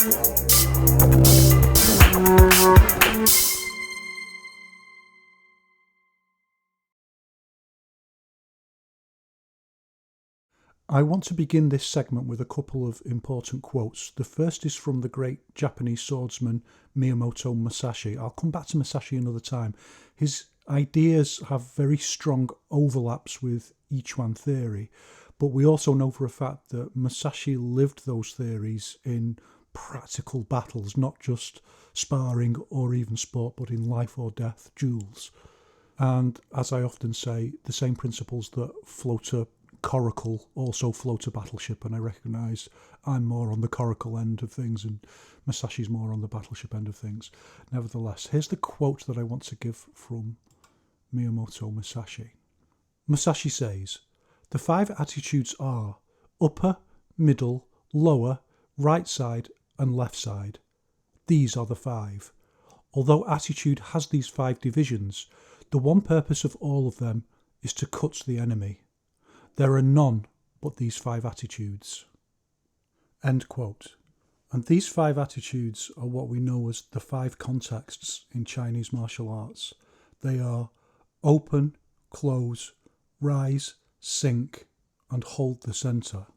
I want to begin this segment with a couple of important quotes. The first is from the great Japanese swordsman Miyamoto Musashi. I'll come back to Musashi another time. His ideas have very strong overlaps with Yiquan theory, but we also know for a fact that Musashi lived those theories in practical battles, not just sparring or even sport, but in life or death duels. And as I often say, the same principles that float a coracle also float a battleship, and I recognise I'm more on the coracle end of things and Musashi's more on the battleship end of things. Nevertheless, here's the quote that I want to give from Miyamoto Musashi. Musashi says, "The 5 attitudes are upper, middle, lower, right side and left side. These are the 5. Although attitude has these 5 divisions, the one purpose of all of them is to cut the enemy. There are none but these 5 attitudes." End quote. And these 5 attitudes are what we know as the 5 contexts in Chinese martial arts. They are open, close, rise, sink, and hold the centre.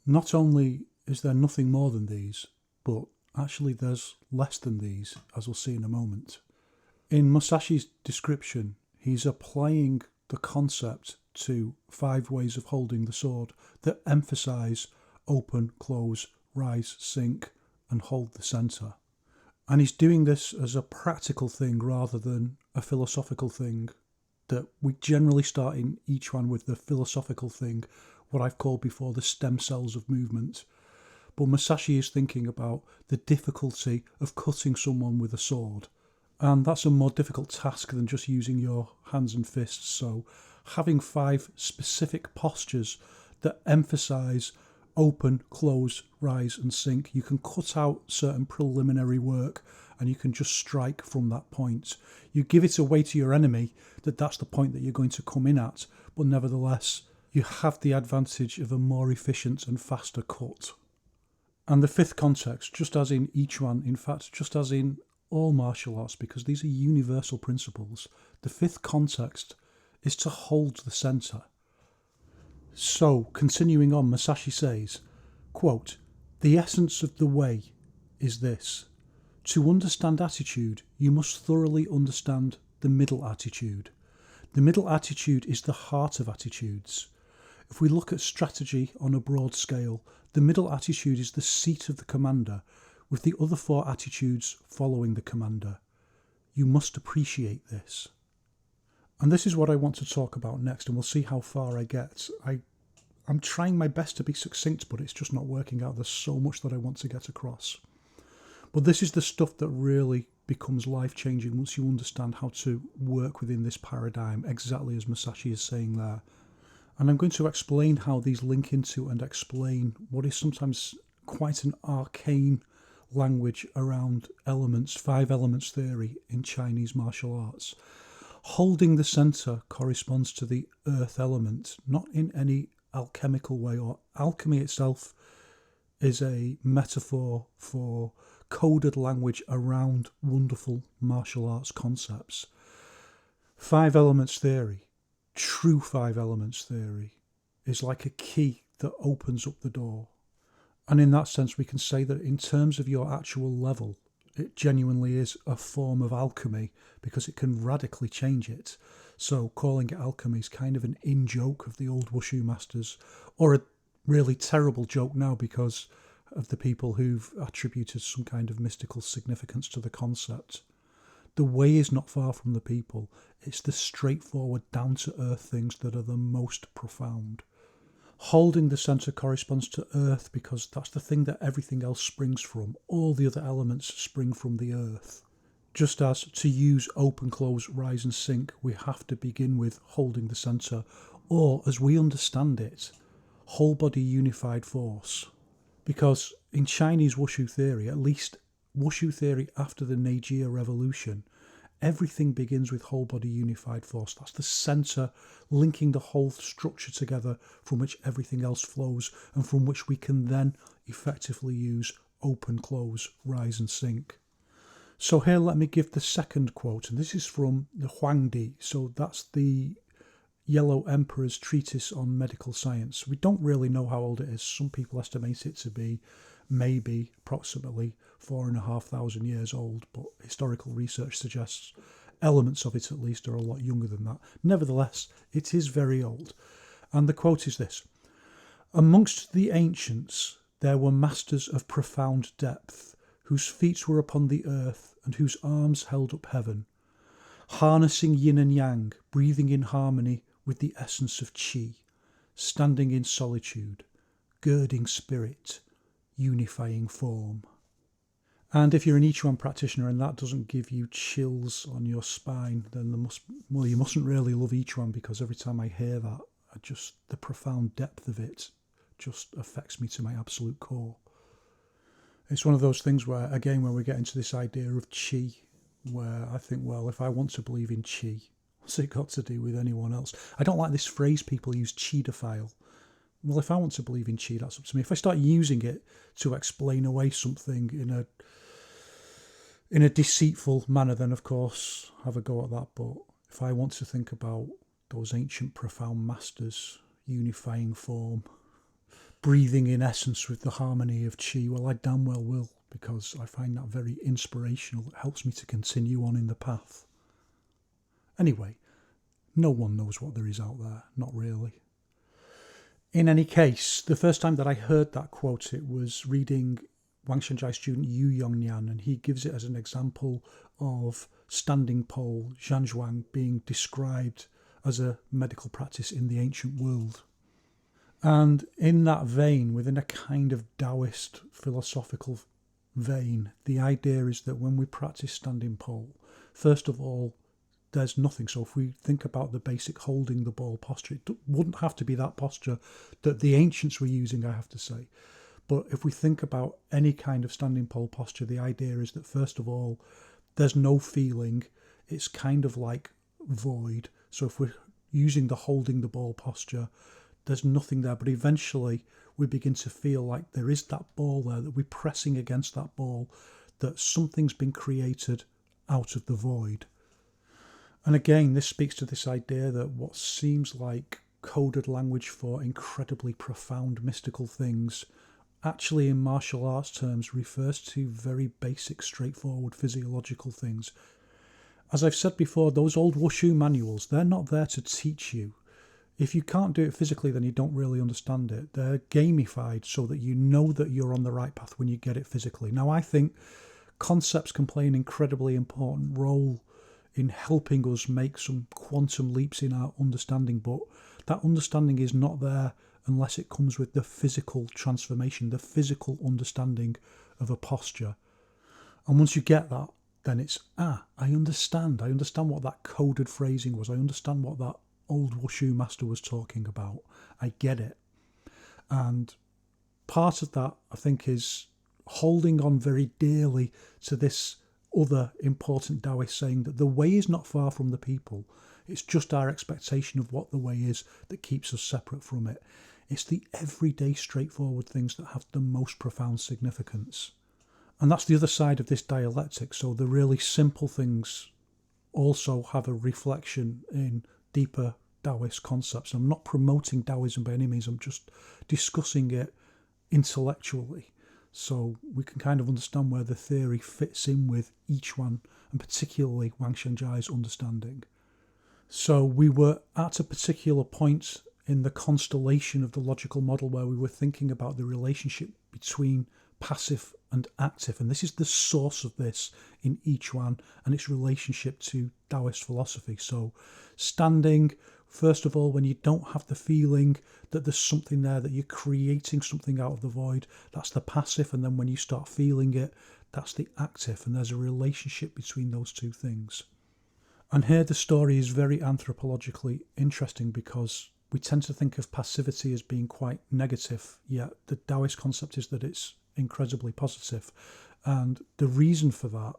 Not only is there nothing more than these, but actually there's less than these, as we'll see in a moment. In Musashi's description, he's applying the concept to 5 ways of holding the sword that emphasise open, close, rise, sink, and hold the centre. And he's doing this as a practical thing rather than a philosophical thing. That we generally start in each one with the philosophical thing, what I've called before the stem cells of movement. But Musashi is thinking about the difficulty of cutting someone with a sword. And that's a more difficult task than just using your hands and fists. So having 5 specific postures that emphasise open, close, rise and sink, you can cut out certain preliminary work and you can just strike from that point. You give it away to your enemy that that's the point that you're going to come in at, but nevertheless you have the advantage of a more efficient and faster cut. And the 5th context, just as in each one, in fact just as in all martial arts, because these are universal principles, the 5th context is to hold the centre. So, continuing on, Musashi says, quote, "The essence of the way is this. To understand attitude, you must thoroughly understand the middle attitude. The middle attitude is the heart of attitudes. If we look at strategy on a broad scale, the middle attitude is the seat of the commander, with the other 4 attitudes following the commander. You must appreciate this." And this is what I want to talk about next, and we'll see how far I get. I'm trying my best to be succinct, but it's just not working out. There's so much that I want to get across. But this is the stuff that really becomes life-changing once you understand how to work within this paradigm, exactly as Musashi is saying there. And I'm going to explain how these link into and explain what is sometimes quite an arcane language around elements, 5 elements theory in Chinese martial arts. Holding the centre corresponds to the earth element, not in any alchemical way, or alchemy itself is a metaphor for coded language around wonderful martial arts concepts. 5 elements theory, true 5 elements theory, is like a key that opens up the door. And in that sense, we can say that in terms of your actual level, it genuinely is a form of alchemy because it can radically change it. So calling it alchemy is kind of an in-joke of the old wushu masters, or a really terrible joke now because of the people who've attributed some kind of mystical significance to the concept. The way is not far from the people. It's the straightforward, down-to-earth things that are the most profound. Holding the centre corresponds to earth because that's the thing that everything else springs from. All the other elements spring from the earth. Just as to use open, close, rise and sink, we have to begin with holding the centre, or as we understand it, whole body unified force. Because in Chinese wushu theory, at least wushu theory after the Meiji Revolution, everything begins with whole body unified force. That's the centre linking the whole structure together from which everything else flows and from which we can then effectively use open, close, rise and sink. So here let me give the second quote, and this is from the Huangdi. So that's the Yellow Emperor's treatise on medical science. We don't really know how old it is. Some people estimate it to be maybe approximately 4,500 years old, but historical research suggests elements of it at least are a lot younger than that. Nevertheless, it is very old. And the quote is this: "Amongst the ancients there were masters of profound depth, whose feet were upon the earth and whose arms held up heaven, harnessing yin and yang, breathing in harmony with the essence of qi, standing in solitude, girding spirit, unifying form." And if you're an Yiquan practitioner and that doesn't give you chills on your spine, then you mustn't really love Yiquan, because every time I hear that, the profound depth of it just affects me to my absolute core. It's one of those things where, again, when we get into this idea of qi, where I think, well, if I want to believe in qi, what's it got to do with anyone else? I don't like this phrase people use, qi-dophile. Well, if I want to believe in qi, that's up to me. If I start using it to explain away something in a deceitful manner, then of course have a go at that. But if I want to think about those ancient profound masters, unifying form, breathing in essence with the harmony of qi, well, I damn well will, because I find that very inspirational. It helps me to continue on in the path. Anyway, no one knows what there is out there, not really. In any case, the first time that I heard that quote, it was reading Wang Shenjai student Yu Yongnian, and he gives it as an example of standing pole, Zhanzhuang, being described as a medical practice in the ancient world. And in that vein, within a kind of Taoist philosophical vein, the idea is that when we practice standing pole, first of all, there's nothing. So if we think about the basic holding the ball posture, it wouldn't have to be that posture that the ancients were using, I have to say. But if we think about any kind of standing pole posture, the idea is that first of all, there's no feeling. It's kind of like void. So if we're using the holding the ball posture, there's nothing there. But eventually we begin to feel like there is that ball there, that we're pressing against that ball, that something's been created out of the void. And again, this speaks to this idea that what seems like coded language for incredibly profound mystical things actually in martial arts terms refers to very basic, straightforward physiological things. As I've said before, those old wushu manuals, they're not there to teach you. If you can't do it physically, then you don't really understand it. They're gamified so that you know that you're on the right path when you get it physically. Now, I think concepts can play an incredibly important role in helping us make some quantum leaps in our understanding, but that understanding is not there unless it comes with the physical transformation, the physical understanding of a posture. And once you get that, then it's, I understand what that coded phrasing was. I understand what that old wushu master was talking about. I get it. And part of that, I think, is holding on very dearly to this other important Taoist saying that the way is not far from the people. It's just our expectation of what the way is that keeps us separate from it. It's the everyday straightforward things that have the most profound significance. And that's the other side of this dialectic. So the really simple things also have a reflection in deeper Taoist concepts. I'm not promoting Taoism by any means. I'm just discussing it intellectually, so we can kind of understand where the theory fits in with each one, and particularly Wang Shenjai's understanding. So we were at a particular point in the constellation of the logical model where we were thinking about the relationship between passive and active, and this is the source of this in each one and its relationship to Taoist philosophy. So standing, first of all, when you don't have the feeling that there's something there, that you're creating something out of the void, that's the passive. And then when you start feeling it, that's the active. And there's a relationship between those two things. And here the story is very anthropologically interesting, because we tend to think of passivity as being quite negative, yet the Taoist concept is that it's incredibly positive. And the reason for that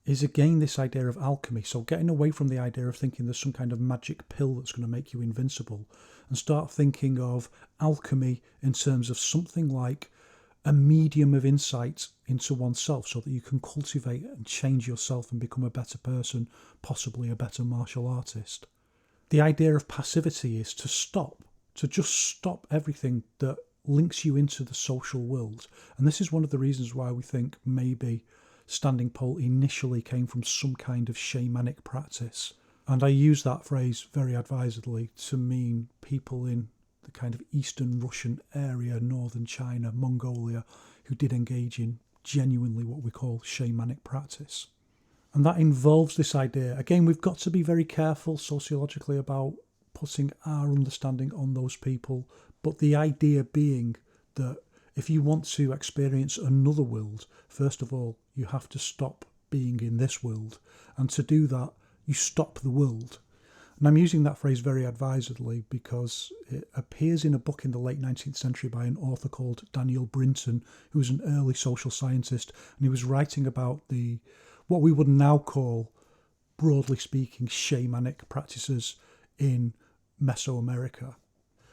is, again, this idea of alchemy. So getting away from the idea of thinking there's some kind of magic pill that's going to make you invincible, and start thinking of alchemy in terms of something like a medium of insight into oneself so that you can cultivate and change yourself and become a better person, possibly a better martial artist. The idea of passivity is to just stop everything that links you into the social world. And this is one of the reasons why we think maybe standing pole initially came from some kind of shamanic practice. And I use that phrase very advisedly to mean people in the kind of Eastern Russian area, northern China, Mongolia, who did engage in genuinely what we call shamanic practice. And that involves this idea. Again, we've got to be very careful sociologically about putting our understanding on those people, but the idea being that if you want to experience another world, first of all, you have to stop being in this world. And to do that, you stop the world. And I'm using that phrase very advisedly because it appears in a book in the late 19th century by an author called Daniel Brinton, who was an early social scientist, and he was writing about what we would now call, broadly speaking, shamanic practices in Mesoamerica.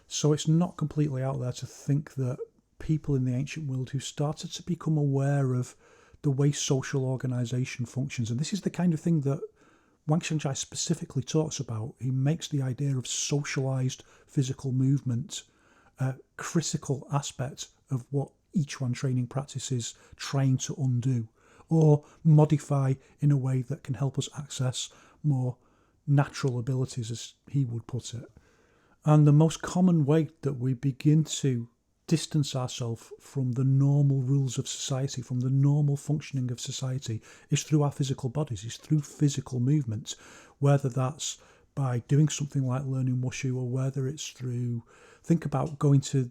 So it's not completely out there to think that people in the ancient world who started to become aware of the way social organisation functions, and this is the kind of thing that Wang Xiangjai specifically talks about. He makes the idea of socialised physical movement a critical aspect of what Yiquan training practice is trying to undo or modify in a way that can help us access more natural abilities, as he would put it. And the most common way that we begin to distance ourselves from the normal rules of society, from the normal functioning of society, is through our physical bodies, is through physical movement, whether that's by doing something like learning wushu or whether it's through, think about going to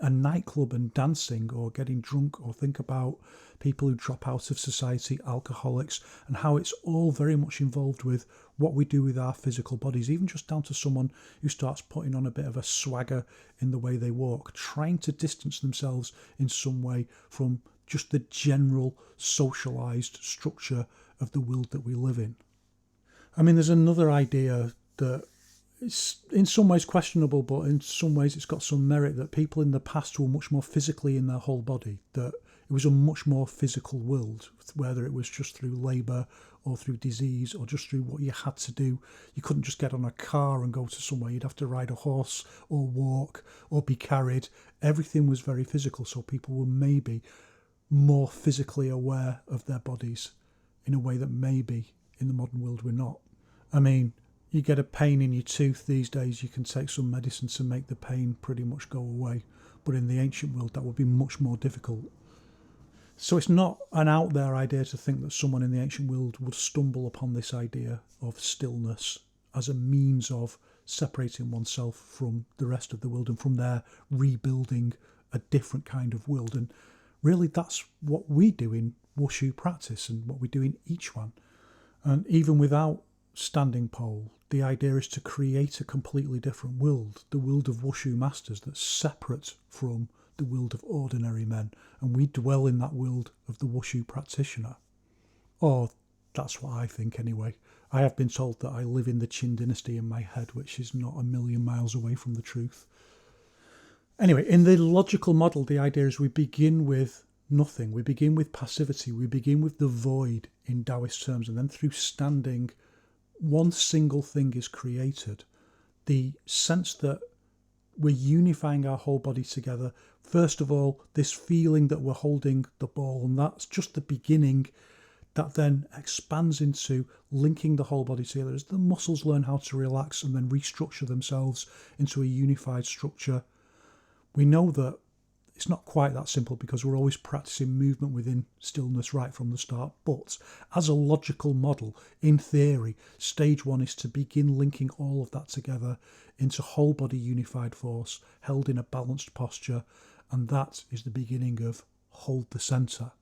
a nightclub and dancing or getting drunk, or think about people who drop out of society, alcoholics, and how it's all very much involved with what we do with our physical bodies, even just down to someone who starts putting on a bit of a swagger in the way they walk, trying to distance themselves in some way from just the general socialised structure of the world that we live in. I mean, there's another idea that it's in some ways questionable, but in some ways it's got some merit, that people in the past were much more physically in their whole body, that it was a much more physical world, whether it was just through labour or through disease or just through what you had to do. You couldn't just get on a car and go to somewhere. You'd have to ride a horse or walk or be carried. Everything was very physical, so people were maybe more physically aware of their bodies in a way that maybe in the modern world we're not. I mean, you get a pain in your tooth these days, you can take some medicine to make the pain pretty much go away. But in the ancient world, that would be much more difficult. So it's not an out there idea to think that someone in the ancient world would stumble upon this idea of stillness as a means of separating oneself from the rest of the world and from there rebuilding a different kind of world. And really that's what we do in wushu practice and what we do in Yiquan. And even without standing pole, the idea is to create a completely different world, the world of wushu masters that's separate from the world of ordinary men, and we dwell in that world of the wushu practitioner. Or that's what I think anyway. I have been told that I live in the Qin dynasty in my head, which is not a million miles away from the truth. Anyway, in the logical model, the idea is we begin with nothing, we begin with passivity, we begin with the void in Taoist terms, and then through standing, one single thing is created. The sense that we're unifying our whole body together. First of all, this feeling that we're holding the ball, and that's just the beginning. That then expands into linking the whole body together as the muscles learn how to relax and then restructure themselves into a unified structure. We know that it's not quite that simple because we're always practicing movement within stillness right from the start. But as a logical model, in theory, stage one is to begin linking all of that together into whole body unified force, held in a balanced posture. And that is the beginning of hold the centre.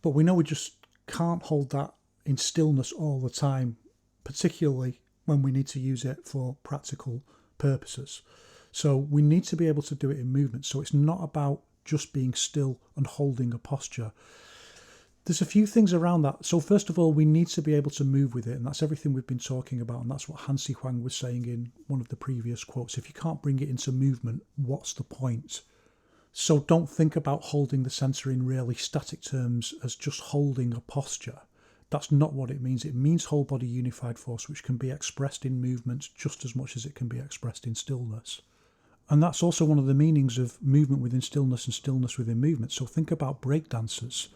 But we know we just can't hold that in stillness all the time, particularly when we need to use it for practical purposes. So we need to be able to do it in movement. So it's not about just being still and holding a posture. There's a few things around that. So first of all, we need to be able to move with it. And that's everything we've been talking about. And that's what Han Huang was saying in one of the previous quotes. If you can't bring it into movement, what's the point? So don't think about holding the centre in really static terms as just holding a posture. That's not what it means. It means whole body unified force, which can be expressed in movement just as much as it can be expressed in stillness. And that's also one of the meanings of movement within stillness and stillness within movement. So think about breakdancers.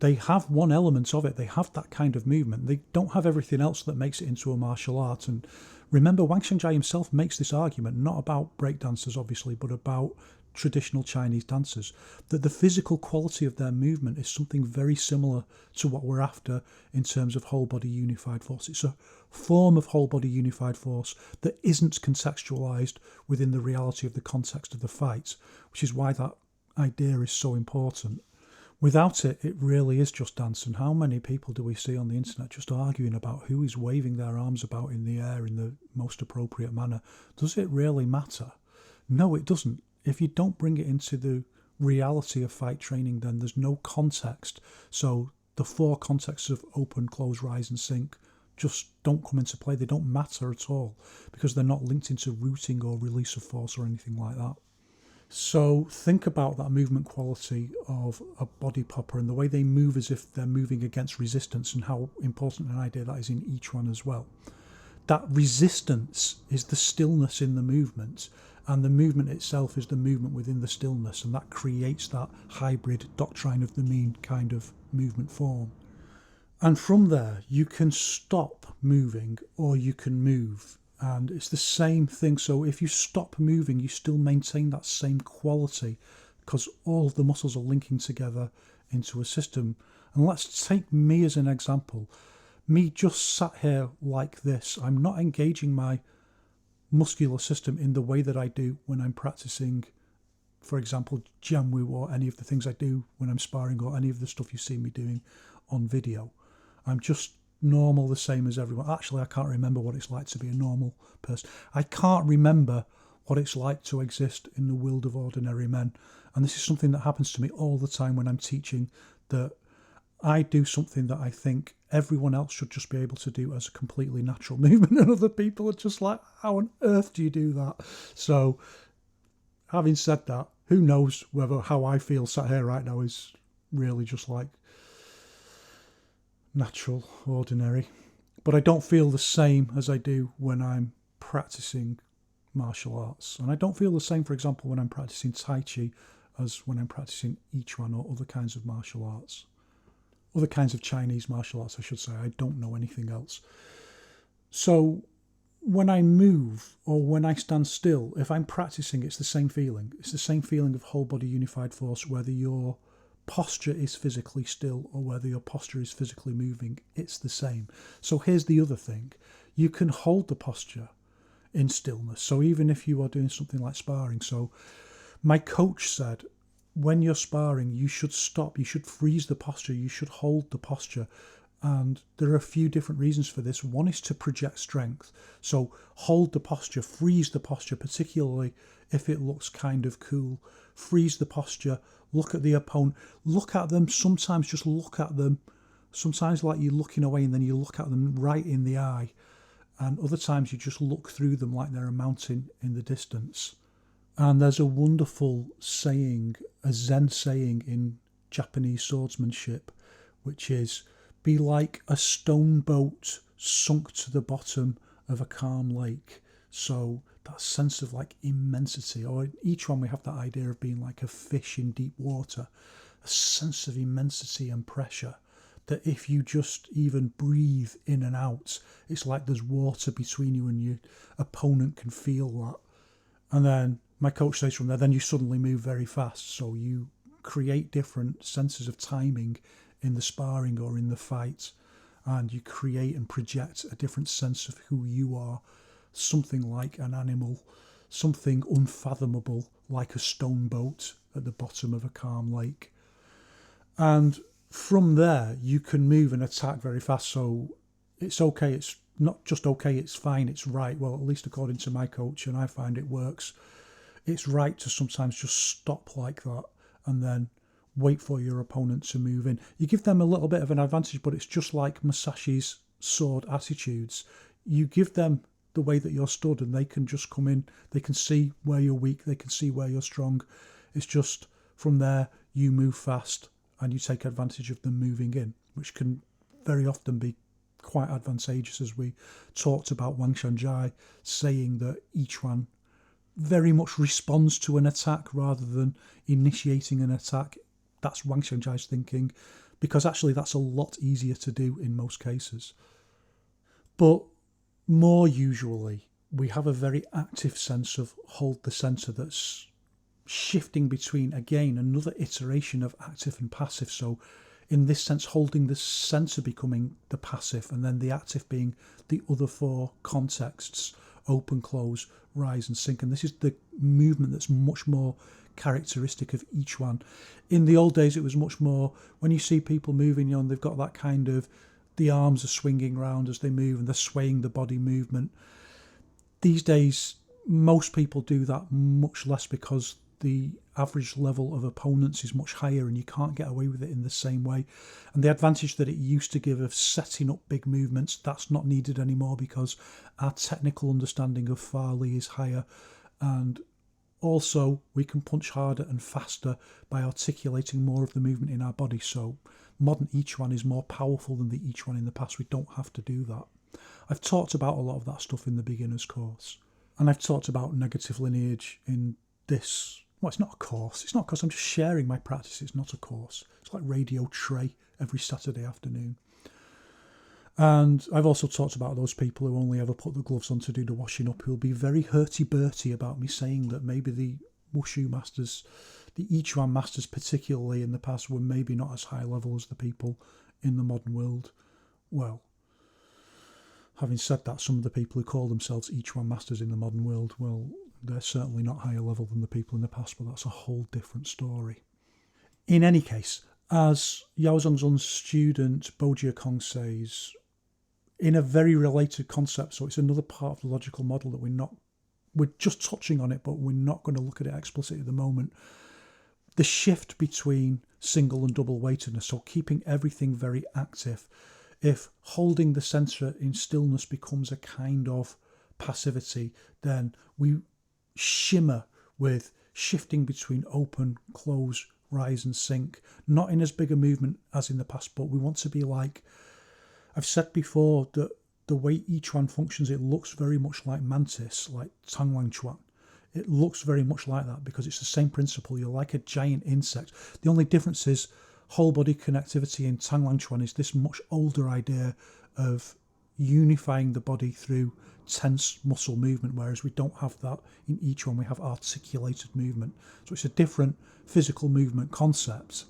They have one element of it. They have that kind of movement. They don't have everything else that makes it into a martial art. And remember, Wang Xiangjia himself makes this argument, not about breakdancers, obviously, but about traditional Chinese dancers, that the physical quality of their movement is something very similar to what we're after in terms of whole body unified force. It's a form of whole body unified force that isn't contextualized within the reality of the context of the fight, which is why that idea is so important. Without it, it really is just dance. And how many people do we see on the internet just arguing about who is waving their arms about in the air in the most appropriate manner? Does it really matter? No, it doesn't. If you don't bring it into the reality of fight training, then there's no context. So the four contexts of open, close, rise and sink just don't come into play. They don't matter at all because they're not linked into rooting or release of force or anything like that. So think about that movement quality of a body popper and the way they move as if they're moving against resistance, and how important an idea that is in Yiquan as well. That resistance is the stillness in the movement, and the movement itself is the movement within the stillness, and that creates that hybrid doctrine of the mean kind of movement form. And from there, you can stop moving or you can move. And it's the same thing. So if you stop moving, you still maintain that same quality because all of the muscles are linking together into a system. And let's take me as an example. Me just sat here like this. I'm not engaging my muscular system in the way that I do when I'm practicing, for example, Jianwu, or any of the things I do when I'm sparring, or any of the stuff you see me doing on video. I'm just normal, the same as everyone. Actually, I can't remember what it's like to be a normal person. I can't remember what it's like to exist in the world of ordinary men. And this is something that happens to me all the time when I'm teaching, that I do something that I think everyone else should just be able to do as a completely natural movement, and other people are just like, how on earth do you do that? So having said that, who knows whether how I feel sat here right now is really just like natural, ordinary. But I don't feel the same as I do when I'm practicing martial arts. And I don't feel the same, for example, when I'm practicing Tai Chi as when I'm practicing Yiquan or other kinds of martial arts. Other kinds of Chinese martial arts, I should say. I don't know anything else. So when I move or when I stand still, if I'm practicing, it's the same feeling. It's the same feeling of whole body unified force, whether your posture is physically still or whether your posture is physically moving. It's the same. So here's the other thing. You can hold the posture in stillness. So even if you are doing something like sparring. So my coach said, when you're sparring, you should stop, you should freeze the posture, you should hold the posture. And there are a few different reasons for this. One is to project strength. So hold the posture, freeze the posture, particularly if it looks kind of cool. Freeze the posture, look at the opponent, look at them, sometimes just look at them. Sometimes like you're looking away and then you look at them right in the eye. And other times you just look through them like they're a mountain in the distance. And there's a wonderful saying, a Zen saying in Japanese swordsmanship, which is, be like a stone boat sunk to the bottom of a calm lake. So that sense of like immensity, or in each one we have that idea of being like a fish in deep water, a sense of immensity and pressure that if you just even breathe in and out, it's like there's water between you and your opponent can feel that. And then my coach says from there, then you suddenly move very fast. So you create different senses of timing in the sparring or in the fight, and you create and project a different sense of who you are, something like an animal, something unfathomable like a stone boat at the bottom of a calm lake. And from there, you can move and attack very fast. So it's okay. It's not just okay, it's fine, it's right. Well, at least according to my coach, and I find it works. It's right to sometimes just stop like that and then wait for your opponent to move in. You give them a little bit of an advantage, but it's just like Musashi's sword attitudes. You give them the way that you're stood and they can just come in. They can see where you're weak. They can see where you're strong. It's just from there you move fast and you take advantage of them moving in, which can very often be quite advantageous, as we talked about Wang Shanjai saying that Yiquan very much responds to an attack rather than initiating an attack. That's Wang Shanjai's thinking, because actually that's a lot easier to do in most cases. But more usually, we have a very active sense of hold the centre that's shifting between, again, another iteration of active and passive. So in this sense, holding the centre becoming the passive, and then the active being the other four contexts: open, close, rise and sink. And this is the movement that's much more characteristic of each one. In the old days, it was much more, when you see people moving on, they've got that kind of, the arms are swinging around as they move and they're swaying the body movement. These days, most people do that much less because the average level of opponents is much higher and you can't get away with it in the same way. And the advantage that it used to give of setting up big movements, that's not needed anymore because our technical understanding of Farley is higher. And also, we can punch harder and faster by articulating more of the movement in our body. So modern Yiquan is more powerful than the Yiquan in the past. We don't have to do that. I've talked about a lot of that stuff in the beginner's course. And I've talked about negative lineage in this. Well, it's not a course. It's not a course. I'm just sharing my practice. It's not a course. It's like Radio Trey every Saturday afternoon. And I've also talked about those people who only ever put the gloves on to do the washing up, who'll be very hurty-burty about me saying that maybe the Wushu masters, the Yiquan masters particularly in the past, were maybe not as high level as the people in the modern world. Well, having said that, some of the people who call themselves Yiquan masters in the modern world, well, they're certainly not higher level than the people in the past, but that's a whole different story. In any case, as Yao Zhongzhen's student Bo Jiakong says, in a very related concept, so it's another part of the logical model that we're just touching on it, but we're not going to look at it explicitly at the moment. The shift between single and double weightedness, so keeping everything very active. If holding the centre in stillness becomes a kind of passivity, then we shimmer with shifting between open, close, rise and sink. Not in as big a movement as in the past, but we want to be like, I've said before that the way Yiquan functions, it looks very much like Mantis, like Tangwang Chuan. It looks very much like that because it's the same principle. You're like a giant insect. The only difference is whole body connectivity in Tangwang Chuan is this much older idea of unifying the body through tense muscle movement, whereas we don't have that in Yiquan. We have articulated movement. So it's a different physical movement concept.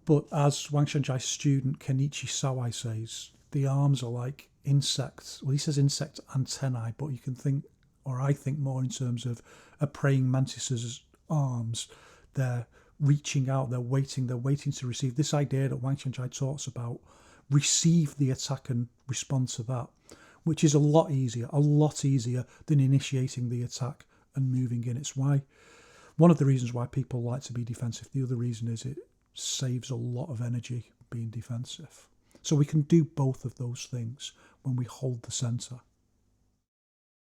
But as Wang Shanjai's student Kenichi Sawai says, the arms are like insects. Well, he says insect antennae, but you can think, or I think more in terms of a praying mantis's arms. They're reaching out, they're waiting to receive. This idea that Wang Shanjai talks about, receive the attack and respond to that, which is a lot easier than initiating the attack and moving in. It's why, one of the reasons why people like to be defensive. The other reason is it saves a lot of energy being defensive. So we can do both of those things when we hold the centre.